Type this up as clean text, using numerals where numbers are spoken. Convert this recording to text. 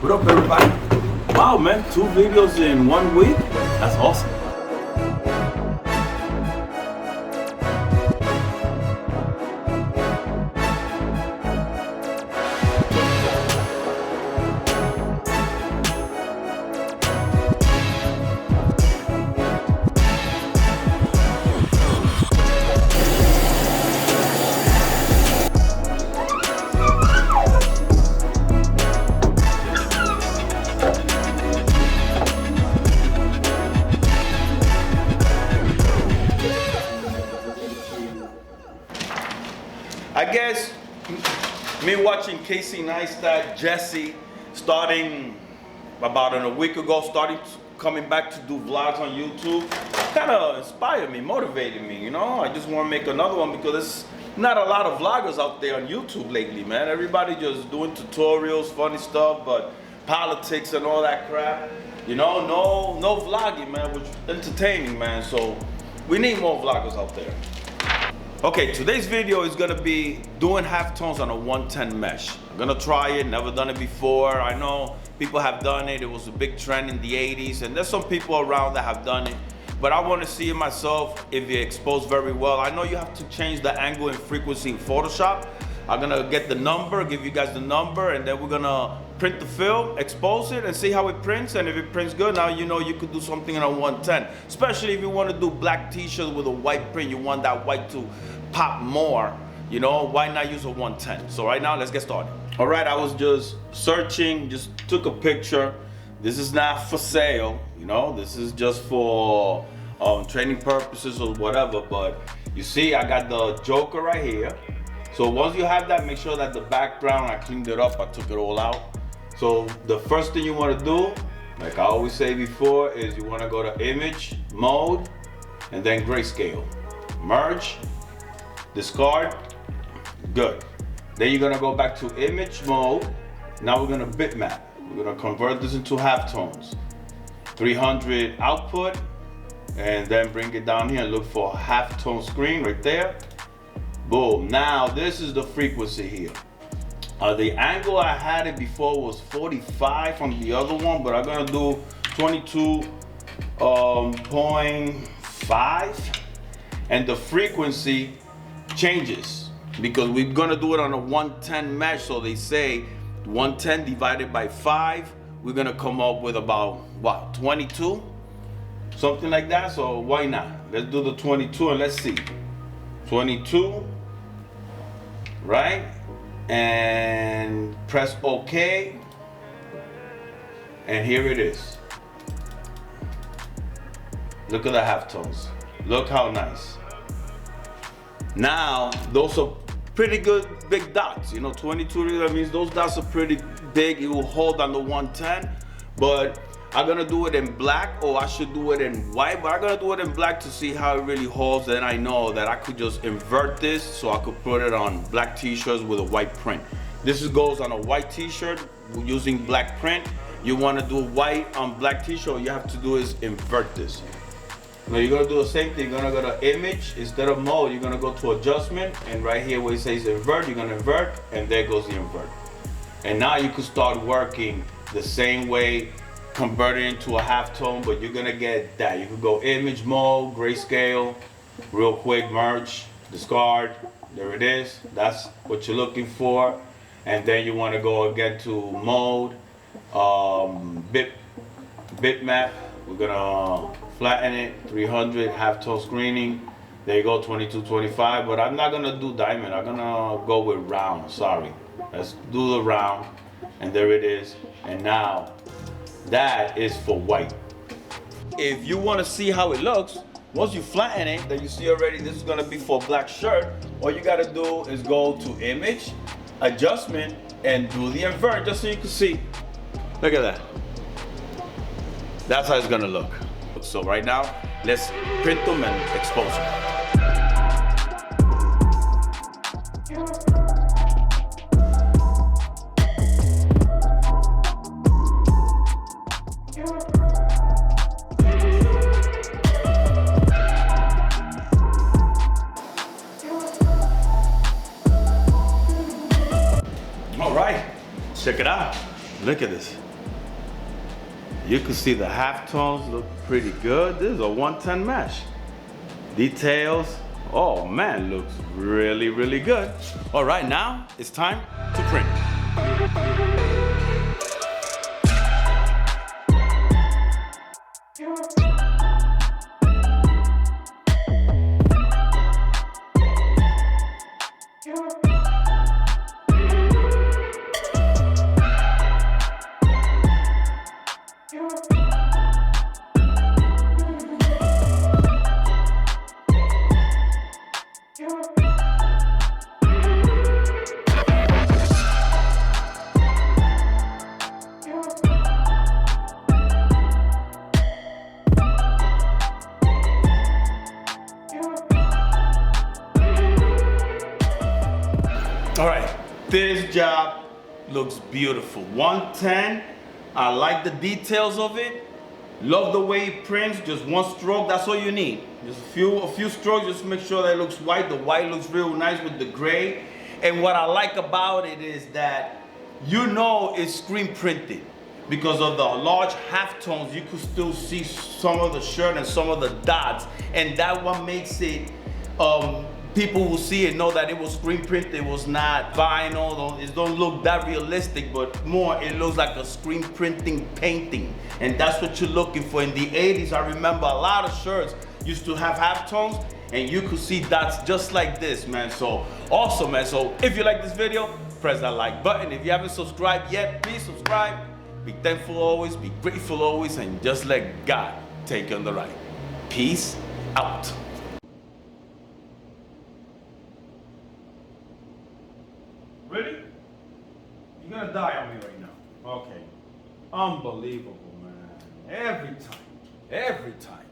What up, everybody? Wow, man, 2 videos in 1 week? That's awesome. I guess me watching Casey Neistat, Jesse, starting about a week ago, coming back to do vlogs on YouTube, kind of inspired me, motivated me, you know? I just want to make another one because there's not a lot of vloggers out there on YouTube lately, man. Everybody just doing tutorials, funny stuff, but politics and all that crap. You know, no vlogging, man, which is entertaining, man. So we need more vloggers out there. Okay, today's video is gonna be doing halftones on a 110 mesh. I'm gonna try it, never done it before. I know people have done it. It was a big trend in the 80s, and there's some people around that have done it. But I wanna see it myself if it exposed very well. I know you have to change the angle and frequency in Photoshop. I'm gonna get the number, give you guys the number, and then we're gonna print the film, expose it, and see how it prints. And if it prints good, now you know you could do something on a 110. Especially if you want to do black t-shirts with a white print, you want that white to pop more, you know, why not use a 110? So right now, let's get started. All right, I was just searching, just took a picture. This is not for sale, you know, this is just for training purposes or whatever. But you see, I got the Joker right here. So once you have that, make sure that the background, I cleaned it up, I took it all out. So the first thing you want to do, like I always say before, is you want to go to image mode and then grayscale. Merge, discard, good. Then you're going to go back to image mode. Now we're going to bitmap. We're going to convert this into halftones. 300 output, and then bring it down here and look for halftone screen right there. Boom. Now this is the frequency here. The angle I had it before was 45 on the other one, but I'm gonna do 22.5, and the frequency changes because we're gonna do it on a 110 mesh. So they say 110 divided by 5, we're gonna come up with about what, 22, something like that. So why not? Let's do the 22 and let's see. 22. Right? And press OK. And here it is. Look at the halftones. Look how nice. Now, those are pretty good big dots. You know, 22, that means those dots are pretty big. It will hold on the 110. But I'm gonna do it in black, or I should do it in white, but I'm gonna do it in black to see how it really holds. Then I know that I could just invert this so I could put it on black t-shirts with a white print. This goes on a white t-shirt using black print. You wanna do white on black t-shirt, all you have to do is invert this. Now you're gonna do the same thing. You're gonna go to image, instead of mode, you're gonna go to adjustment, and right here where it says invert, you're gonna invert, and there goes the invert. And now you can start working the same way, convert it into a halftone, but you're gonna get that. You could go image mode, grayscale, real quick, merge, discard, there it is. That's what you're looking for. And then you wanna go again to mode, bitmap. We're gonna flatten it, 300, halftone screening. There you go, 2225, but I'm not gonna do diamond. I'm gonna go with round, sorry. Let's do the round, and there it is. And now, that is for white. If you want to see how it looks, once you flatten it, then you see already this is going to be for a black shirt. All you got to do is go to image, adjustment, and do the invert just so you can see. Look at that. That's how it's going to look. So right now, let's print them and expose them. All right, check it out. Look at this. You can see the halftones look pretty good. This is a 110 mesh. Details, oh man, looks really, really good. All right, now it's time to print. All right, this job looks beautiful. 110, I like the details of it. Love the way it prints, just one stroke, that's all you need. Just a few strokes, just make sure that it looks white. The white looks real nice with the gray. And what I like about it is that you know it's screen printed. Because of the large halftones, you could still see some of the shirt and some of the dots. And that one makes it, people will see it, know that it was screen printed, it was not vinyl, it don't look that realistic, but more it looks like a screen printing painting. And that's what you're looking for. In the 80s, I remember a lot of shirts used to have halftones and you could see dots just like this, man. So awesome, man. So if you like this video, press that like button. If you haven't subscribed yet, please subscribe. Be thankful always, be grateful always, and just let God take you on the ride. Peace out. Really? You're gonna die on me right now. Okay. Unbelievable, man. Every time.